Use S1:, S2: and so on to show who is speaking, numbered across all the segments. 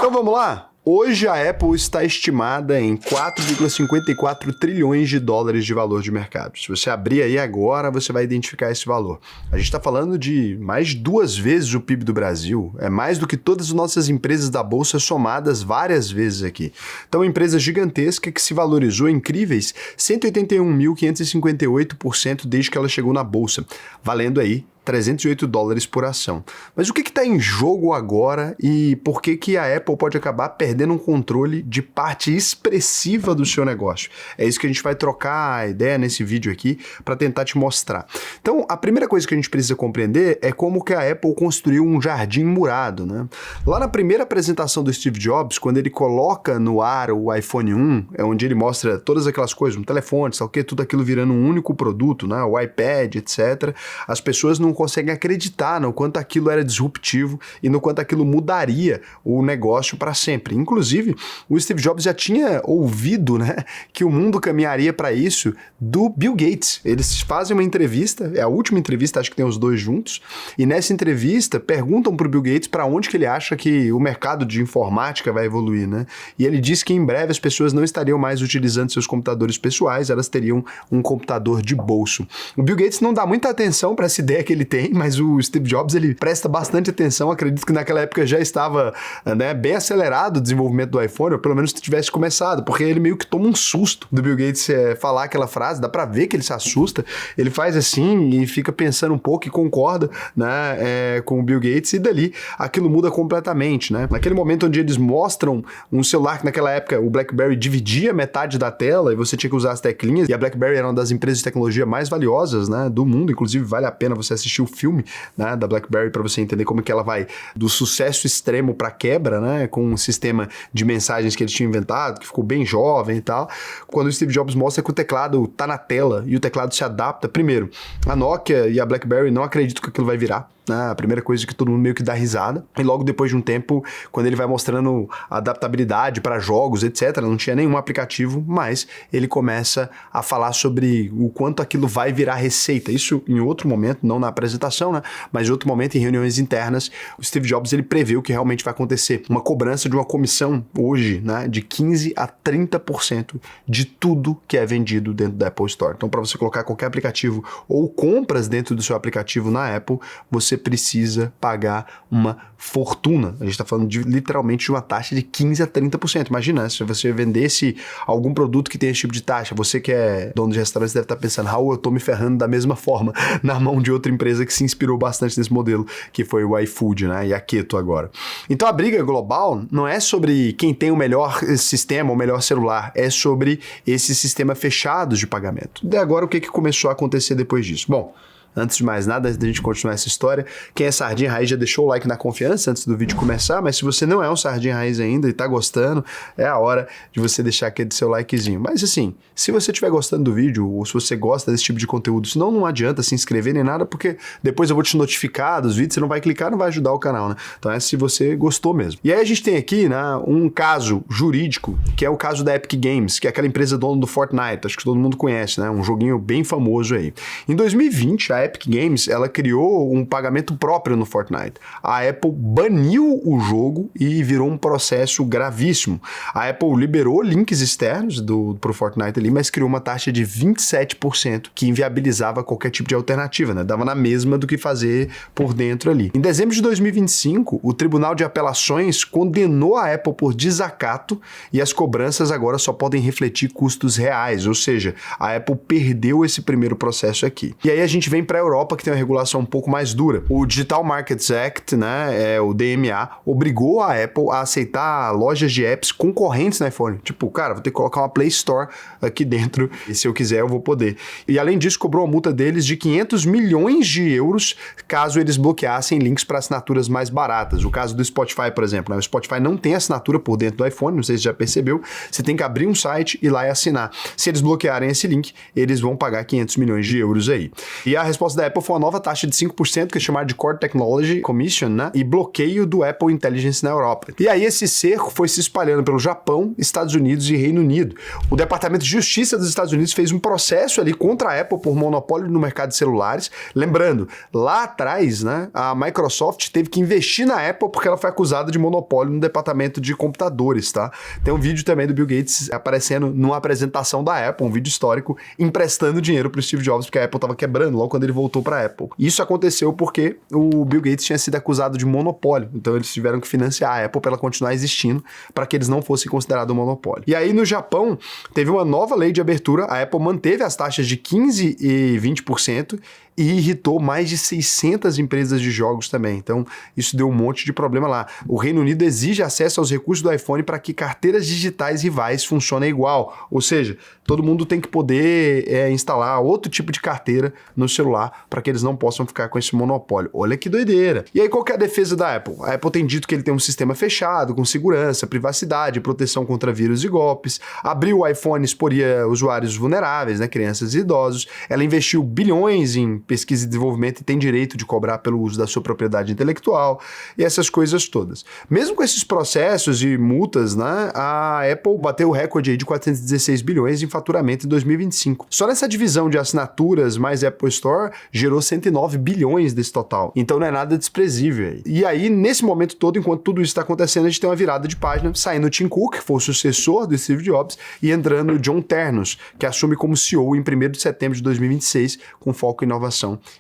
S1: Então vamos lá? Hoje a Apple está estimada em 4,54 trilhões de dólares de valor de mercado. Se você abrir aí agora, você vai identificar esse valor. A gente está falando de mais de 2 vezes o PIB do Brasil. É mais do que todas as nossas empresas da Bolsa somadas várias vezes aqui. Então, uma empresa gigantesca que se valorizou incríveis 181.558% desde que ela chegou na Bolsa, valendo aí $308 por ação. Mas o que está em jogo agora e por que a Apple pode acabar perdendo um controle de parte expressiva do seu negócio? É isso que a gente vai trocar a ideia nesse vídeo aqui para tentar te mostrar. Então, a primeira coisa que a gente precisa compreender é como que a Apple construiu um jardim murado, né? Lá na primeira apresentação do Steve Jobs, quando ele coloca no ar o iPhone 1, é onde ele mostra todas aquelas coisas, um telefone, tal que, tudo aquilo virando um único produto, né? O iPad, etc. As pessoas não conseguem acreditar no quanto aquilo era disruptivo e no quanto aquilo mudaria o negócio para sempre. Inclusive, o Steve Jobs já tinha ouvido, né, que o mundo caminharia para isso do Bill Gates. Eles fazem uma entrevista, é a última entrevista, acho que tem os dois juntos, e nessa entrevista perguntam para o Bill Gates para onde que ele acha que o mercado de informática vai evoluir, né? E ele diz que em breve as pessoas não estariam mais utilizando seus computadores pessoais, elas teriam um computador de bolso. O Bill Gates não dá muita atenção para essa ideia que ele tem, mas o Steve Jobs ele presta bastante atenção. Acredito que naquela época já estava, né, bem acelerado o desenvolvimento do iPhone, ou pelo menos tivesse começado, porque ele meio que toma um susto do Bill Gates falar aquela frase, dá pra ver que ele se assusta, ele faz assim e fica pensando um pouco e concorda, né, com o Bill Gates, e dali aquilo muda completamente, né? Naquele momento onde eles mostram um celular que naquela época o BlackBerry dividia metade da tela e você tinha que usar as teclinhas, e a BlackBerry era uma das empresas de tecnologia mais valiosas, né, do mundo, inclusive vale a pena você assistir o filme, né, da BlackBerry para você entender como que ela vai do sucesso extremo para quebra, né, com um sistema de mensagens que eles tinham inventado, que ficou bem jovem e tal. Quando o Steve Jobs mostra que o teclado tá na tela e o teclado se adapta, primeiro, a Nokia e a BlackBerry não acreditam que aquilo vai virar. A primeira coisa que todo mundo meio que dá risada, e logo depois de um tempo, quando ele vai mostrando adaptabilidade para jogos, etc., não tinha nenhum aplicativo, mas ele começa a falar sobre o quanto aquilo vai virar receita. Isso em outro momento, não na apresentação, né? Mas em outro momento, em reuniões internas, o Steve Jobs ele prevê o que realmente vai acontecer. Uma cobrança de uma comissão hoje, né, de 15% a 30% de tudo que é vendido dentro da Apple Store. Então, para você colocar qualquer aplicativo ou compras dentro do seu aplicativo na Apple, você precisa pagar uma fortuna. A gente está falando literalmente de uma taxa de 15% a 30%. Imagina, se você vendesse algum produto que tem esse tipo de taxa, você que é dono de restaurante deve estar pensando, Raul, eu estou me ferrando da mesma forma na mão de outra empresa que se inspirou bastante nesse modelo, que foi o iFood, né? E a Keto agora. Então a briga global não é sobre quem tem o melhor sistema, o melhor celular, é sobre esse sistema fechado de pagamento. E agora o que começou a acontecer depois disso? Bom, antes de mais nada, antes da gente continuar essa história, quem é Sardinha Raiz já deixou o like na confiança antes do vídeo começar, mas se você não é um Sardinha Raiz ainda e tá gostando, é a hora de você deixar aquele seu likezinho. Mas assim, se você estiver gostando do vídeo, ou se você gosta desse tipo de conteúdo, senão não adianta se inscrever nem nada, porque depois eu vou te notificar dos vídeos, você não vai clicar, não vai ajudar o canal, né? Então é se você gostou mesmo. E aí a gente tem aqui, né, um caso jurídico, que é o caso da Epic Games, que é aquela empresa dona do Fortnite, acho que todo mundo conhece, né? Um joguinho bem famoso aí. Em 2020, a Epic Games, ela criou um pagamento próprio no Fortnite. A Apple baniu o jogo e virou um processo gravíssimo. A Apple liberou links externos pro Fortnite ali, mas criou uma taxa de 27% que inviabilizava qualquer tipo de alternativa, né? Dava na mesma do que fazer por dentro ali. Em dezembro de 2025, o Tribunal de Apelações condenou a Apple por desacato e as cobranças agora só podem refletir custos reais, ou seja, a Apple perdeu esse primeiro processo aqui. E aí a gente vem para a Europa, que tem uma regulação um pouco mais dura. O Digital Markets Act, né, o DMA, obrigou a Apple a aceitar lojas de apps concorrentes no iPhone. Tipo, cara, vou ter que colocar uma Play Store aqui dentro e se eu quiser eu vou poder. E além disso, cobrou uma multa deles de 500 milhões de euros caso eles bloqueassem links para assinaturas mais baratas. O caso do Spotify, por exemplo, né? O Spotify não tem assinatura por dentro do iPhone, não sei se já percebeu, você tem que abrir um site e ir lá e assinar. Se eles bloquearem esse link, eles vão pagar 500 milhões de euros aí. E a resposta da Apple foi uma nova taxa de 5%, que é chamada de Core Technology Commission, né? E bloqueio do Apple Intelligence na Europa. E aí esse cerco foi se espalhando pelo Japão, Estados Unidos e Reino Unido. O Departamento de Justiça dos Estados Unidos fez um processo ali contra a Apple por monopólio no mercado de celulares. Lembrando, lá atrás, né, a Microsoft teve que investir na Apple porque ela foi acusada de monopólio no departamento de computadores, tá? Tem um vídeo também do Bill Gates aparecendo numa apresentação da Apple, um vídeo histórico, emprestando dinheiro pro Steve Jobs porque a Apple tava quebrando logo quando ele voltou pra Apple. Isso aconteceu porque o Bill Gates tinha sido acusado de monopólio, então eles tiveram que financiar a Apple para ela continuar existindo, para que eles não fossem considerados um monopólio. E aí no Japão teve uma nova lei de abertura, a Apple manteve as taxas de 15% e 20%, e irritou mais de 600 empresas de jogos também. Então, isso deu um monte de problema lá. O Reino Unido exige acesso aos recursos do iPhone para que carteiras digitais rivais funcionem igual. Ou seja, todo mundo tem que poder instalar outro tipo de carteira no celular para que eles não possam ficar com esse monopólio. Olha que doideira. E aí, qual que é a defesa da Apple? A Apple tem dito que ele tem um sistema fechado, com segurança, privacidade, proteção contra vírus e golpes. Abriu o iPhone, exporia usuários vulneráveis, né, crianças e idosos. Ela investiu bilhões em pesquisa e desenvolvimento e tem direito de cobrar pelo uso da sua propriedade intelectual e essas coisas todas. Mesmo com esses processos e multas, né, a Apple bateu o recorde aí de 416 bilhões em faturamento em 2025. Só nessa divisão de assinaturas mais Apple Store gerou 109 bilhões desse total. Então não é nada desprezível aí. E aí, nesse momento todo, enquanto tudo isso está acontecendo, a gente tem uma virada de página, saindo o Tim Cook, que foi o sucessor do Steve Jobs, e entrando o John Ternos, que assume como CEO em 1º de setembro de 2026, com foco em inovação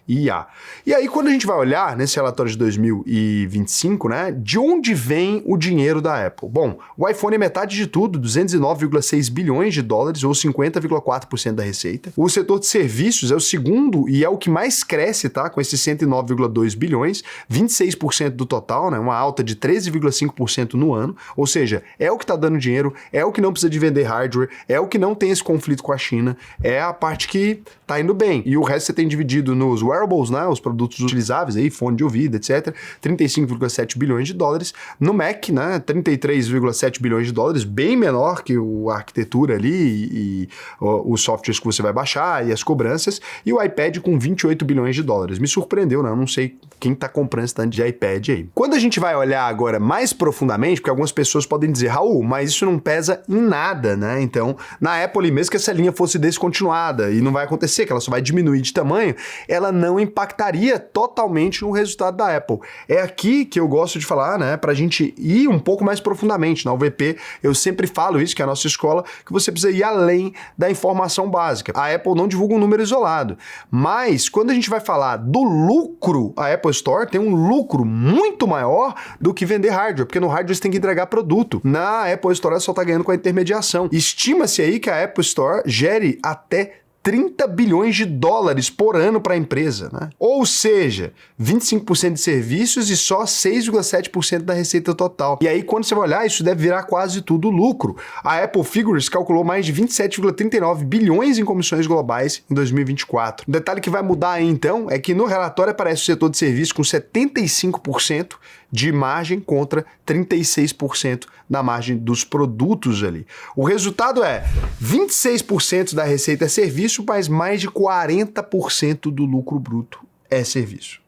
S1: e IA. E aí, quando a gente vai olhar nesse relatório de 2025, né, de onde vem o dinheiro da Apple? Bom, o iPhone é metade de tudo, 209,6 bilhões de dólares, ou 50,4% da receita. O setor de serviços é o segundo e é o que mais cresce, tá, com esses 109,2 bilhões, 26% do total, né, uma alta de 13,5% no ano, ou seja, é o que está dando dinheiro, é o que não precisa de vender hardware, é o que não tem esse conflito com a China, é a parte que tá indo bem. E o resto você tem dividido nos wearables, né, os produtos utilizáveis, aí, fone de ouvido, etc., 35,7 bilhões de dólares. No Mac, né, 33,7 bilhões de dólares, bem menor que a arquitetura ali e os softwares que você vai baixar e as cobranças. E o iPad com 28 bilhões de dólares. Me surpreendeu, né? Eu não sei quem tá comprando esse tanto de iPad aí. Quando a gente vai olhar agora mais profundamente, porque algumas pessoas podem dizer, Raul, mas isso não pesa em nada, né? Então, na Apple, mesmo que essa linha fosse descontinuada e não vai acontecer, que ela só vai diminuir de tamanho, ela não impactaria totalmente no resultado da Apple. É aqui que eu gosto de falar, né, pra gente ir um pouco mais profundamente. Na UVP, eu sempre falo isso, que é a nossa escola, que você precisa ir além da informação básica. A Apple não divulga um número isolado, mas quando a gente vai falar do lucro, a Apple Store tem um lucro muito maior do que vender hardware, porque no hardware você tem que entregar produto. Na Apple Store ela só tá ganhando com a intermediação. Estima-se aí que a Apple Store gere até 30 bilhões de dólares por ano para a empresa, né? Ou seja, 25% de serviços e só 6,7% da receita total. E aí, quando você vai olhar, isso deve virar quase tudo lucro. A Apple Figures calculou mais de 27,39 bilhões em comissões globais em 2024. Um detalhe que vai mudar aí, então, é que no relatório aparece o setor de serviços com 75% de margem contra 36% da margem dos produtos ali. O resultado é 26% da receita é serviço, mas mais de 40% do lucro bruto é serviço.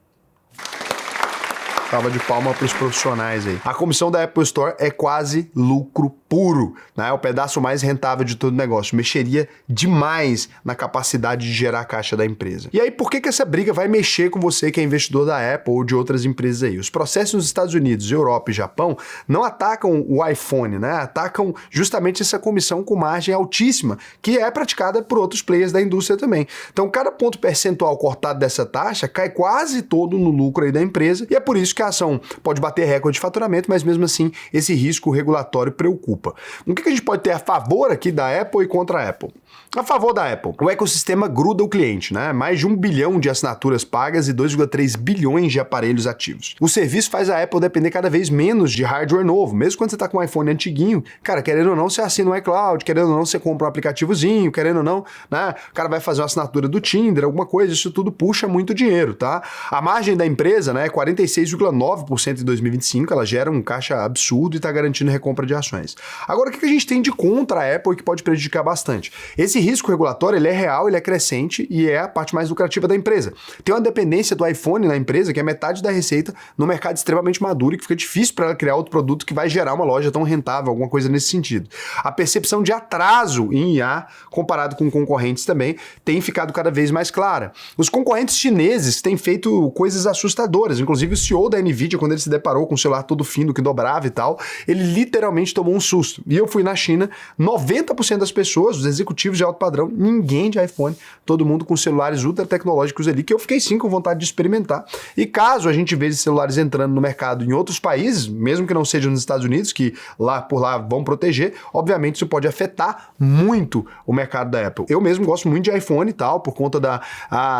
S1: Salva de palma para os profissionais aí. A comissão da Apple Store é quase lucro puro, né? É o pedaço mais rentável de todo o negócio. Mexeria demais na capacidade de gerar caixa da empresa. E aí, por que essa briga vai mexer com você que é investidor da Apple ou de outras empresas aí? Os processos nos Estados Unidos, Europa e Japão não atacam o iPhone, né? Atacam justamente essa comissão com margem altíssima, que é praticada por outros players da indústria também. Então, cada ponto percentual cortado dessa taxa cai quase todo no lucro aí da empresa, e é por isso que a ação pode bater recorde de faturamento, mas mesmo assim esse risco regulatório preocupa. O que a gente pode ter a favor aqui da Apple e contra a Apple? A favor da Apple, o ecossistema gruda o cliente, né? Mais de 1 bilhão de assinaturas pagas e 2,3 bilhões de aparelhos ativos. O serviço faz a Apple depender cada vez menos de hardware novo, mesmo quando você tá com um iPhone antiguinho, cara, querendo ou não, você assina o iCloud, querendo ou não, você compra um aplicativozinho, querendo ou não, né? O cara vai fazer uma assinatura do Tinder, alguma coisa, isso tudo puxa muito dinheiro, tá? A margem da empresa, né, é 46,9%, 8,9% em 2025, ela gera um caixa absurdo e está garantindo recompra de ações. Agora, o que a gente tem de contra a Apple que pode prejudicar bastante? Esse risco regulatório, ele é real, ele é crescente e é a parte mais lucrativa da empresa. Tem uma dependência do iPhone na empresa que é metade da receita no mercado extremamente maduro e que fica difícil para ela criar outro produto que vai gerar uma loja tão rentável, alguma coisa nesse sentido. A percepção de atraso em IA, comparado com concorrentes também, tem ficado cada vez mais clara. Os concorrentes chineses têm feito coisas assustadoras, inclusive o CEO da Nvidia, quando ele se deparou com o celular todo fino, que dobrava e tal, ele literalmente tomou um susto. E eu fui na China, 90% das pessoas, os executivos de alto padrão, ninguém de iPhone, todo mundo com celulares ultra tecnológicos ali, que eu fiquei sim com vontade de experimentar. E caso a gente veja celulares entrando no mercado em outros países, mesmo que não sejam nos Estados Unidos, que lá por lá vão proteger, obviamente isso pode afetar muito o mercado da Apple. Eu mesmo gosto muito de iPhone e tal, por conta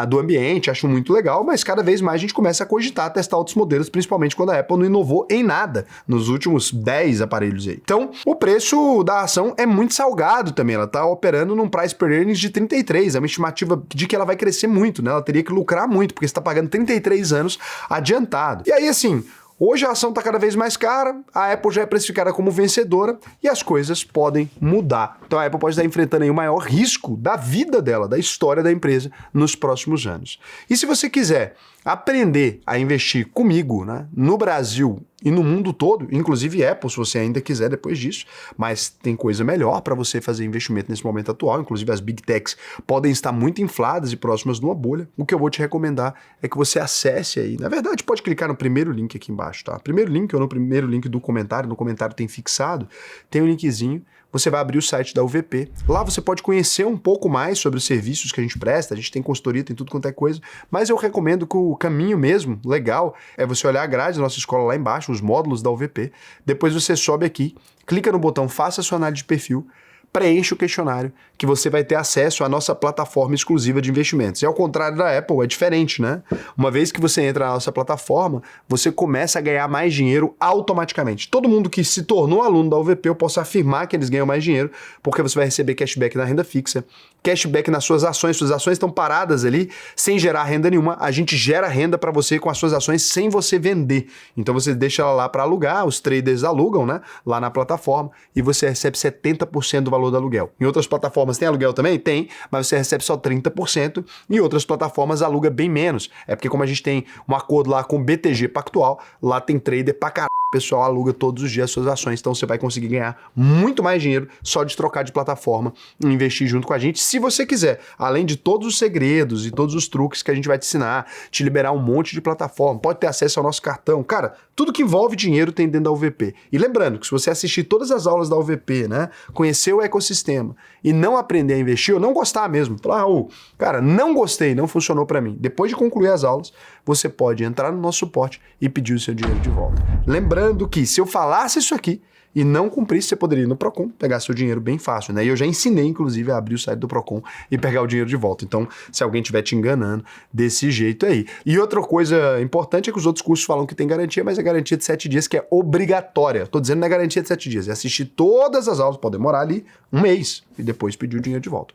S1: do ambiente, acho muito legal, mas cada vez mais a gente começa a cogitar testar outros modelos, principalmente quando a Apple não inovou em nada nos últimos 10 aparelhos aí. Então, o preço da ação é muito salgado também, ela está operando num price per earnings de 33, é uma estimativa de que ela vai crescer muito, né? Ela teria que lucrar muito, porque você está pagando 33 anos adiantado. E aí, assim, hoje a ação está cada vez mais cara, a Apple já é precificada como vencedora e as coisas podem mudar. Então a Apple pode estar enfrentando aí o maior risco da vida dela, da história da empresa nos próximos anos. E se você quiser aprender a investir comigo, né, no Brasil e no mundo todo, inclusive Apple, se você ainda quiser depois disso, mas tem coisa melhor para você fazer investimento nesse momento atual, inclusive as Big Techs podem estar muito infladas e próximas de uma bolha. O que eu vou te recomendar é que você acesse aí, na verdade pode clicar no primeiro link aqui embaixo, tá? Primeiro link ou no primeiro link do comentário, no comentário tem fixado, tem um linkzinho. Você vai abrir o site da UVP. Lá você pode conhecer um pouco mais sobre os serviços que a gente presta. A gente tem consultoria, tem tudo quanto é coisa. Mas eu recomendo que o caminho mesmo, legal, é você olhar a grade da nossa escola lá embaixo, os módulos da UVP. Depois você sobe aqui, clica no botão Faça sua análise de perfil, preenche o questionário, que você vai ter acesso à nossa plataforma exclusiva de investimentos. E ao contrário da Apple, é diferente, né? Uma vez que você entra na nossa plataforma, você começa a ganhar mais dinheiro automaticamente. Todo mundo que se tornou aluno da UVP, eu posso afirmar que eles ganham mais dinheiro, porque você vai receber cashback na renda fixa, cashback nas suas ações estão paradas ali, sem gerar renda nenhuma, a gente gera renda para você com as suas ações sem você vender. Então você deixa ela lá para alugar, os traders alugam, né? Lá na plataforma, e você recebe 70% do valor do aluguel. Em outras plataformas tem aluguel também? Tem, mas você recebe só 30%, e outras plataformas aluga bem menos. É porque como a gente tem um acordo lá com o BTG Pactual, lá tem trader pra caralho. O pessoal aluga todos os dias as suas ações, então você vai conseguir ganhar muito mais dinheiro só de trocar de plataforma e investir junto com a gente, se você quiser. Além de todos os segredos e todos os truques que a gente vai te ensinar, te liberar um monte de plataforma, pode ter acesso ao nosso cartão. Cara, tudo que envolve dinheiro tem dentro da UVP. E lembrando que se você assistir todas as aulas da UVP, né, conhecer o ecossistema e não aprender a investir, ou não gostar mesmo, falar, Raul, cara, não gostei, não funcionou para mim. Depois de concluir as aulas, você pode entrar no nosso suporte e pedir o seu dinheiro de volta. Lembrando que se eu falasse isso aqui e não cumprisse, você poderia ir no Procon, pegar seu dinheiro bem fácil, né? E eu já ensinei, inclusive, a abrir o site do Procon e pegar o dinheiro de volta. Então, se alguém estiver te enganando, desse jeito aí. E outra coisa importante é que os outros cursos falam que tem garantia, mas é garantia de 7 dias, que é obrigatória. Tô dizendo não é garantia de 7 dias, é assistir todas as aulas, pode demorar ali um mês e depois pedir o dinheiro de volta.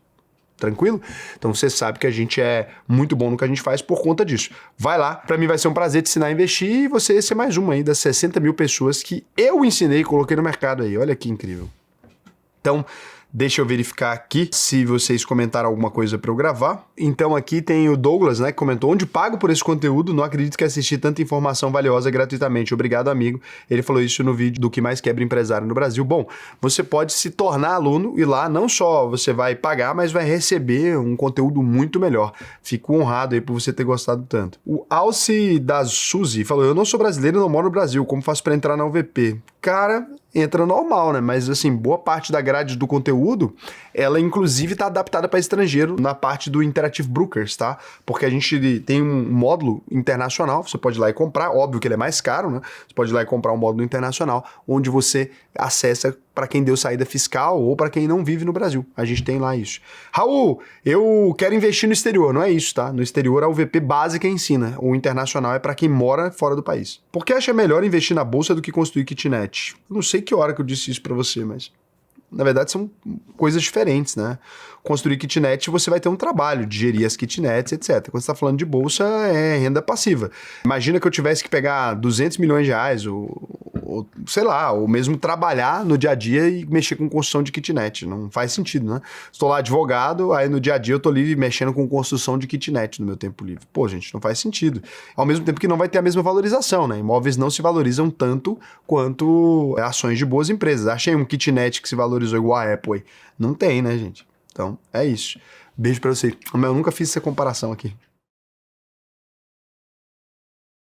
S1: Tranquilo? Então você sabe que a gente é muito bom no que a gente faz por conta disso. Vai lá, pra mim vai ser um prazer te ensinar a investir e você ser mais uma aí das 60 mil pessoas que eu ensinei e coloquei no mercado aí. Olha que incrível. Então, deixa eu verificar aqui se vocês comentaram alguma coisa para eu gravar. Então aqui tem o Douglas, né, que comentou: onde pago por esse conteúdo? Não acredito que assisti tanta informação valiosa gratuitamente. Obrigado, amigo. Ele falou isso no vídeo do que mais quebra empresário no Brasil. Bom, você pode se tornar aluno e lá não só você vai pagar, mas vai receber um conteúdo muito melhor. Fico honrado aí por você ter gostado tanto. O Alci da Suzy falou: eu não sou brasileiro e não moro no Brasil. Como faço para entrar na UVP? Cara, entra normal, né? Mas assim, boa parte da grade do conteúdo, ela inclusive está adaptada para estrangeiro na parte do Interactive Brokers, tá? Porque a gente tem um módulo internacional, você pode ir lá e comprar, óbvio que ele é mais caro, né? Você pode ir lá e comprar um módulo internacional, onde você acessa para quem deu saída fiscal ou para quem não vive no Brasil. A gente tem lá isso. Raul, eu quero investir no exterior, não é isso, tá? No exterior a UVP básica ensina, o internacional é para quem mora fora do país. Por que acha melhor investir na bolsa do que construir kitnet? Eu não sei que hora que eu disse isso para você, mas na verdade, são coisas diferentes, né? Construir kitnet, você vai ter um trabalho de gerir as kitnets, etc. Quando você está falando de bolsa, é renda passiva. Imagina que eu tivesse que pegar 200 milhões de reais, ou sei lá, ou mesmo trabalhar no dia a dia e mexer com construção de kitnet. Não faz sentido, né? Estou lá advogado, aí no dia a dia eu estou livre mexendo com construção de kitnet no meu tempo livre. Pô, gente, não faz sentido. Ao mesmo tempo que não vai ter a mesma valorização, né? Imóveis não se valorizam tanto quanto ações de boas empresas. Achei um kitnet que se valorizou igual a Apple aí. Não tem, né, gente? Então, é isso. Beijo pra você. Eu nunca fiz essa comparação aqui.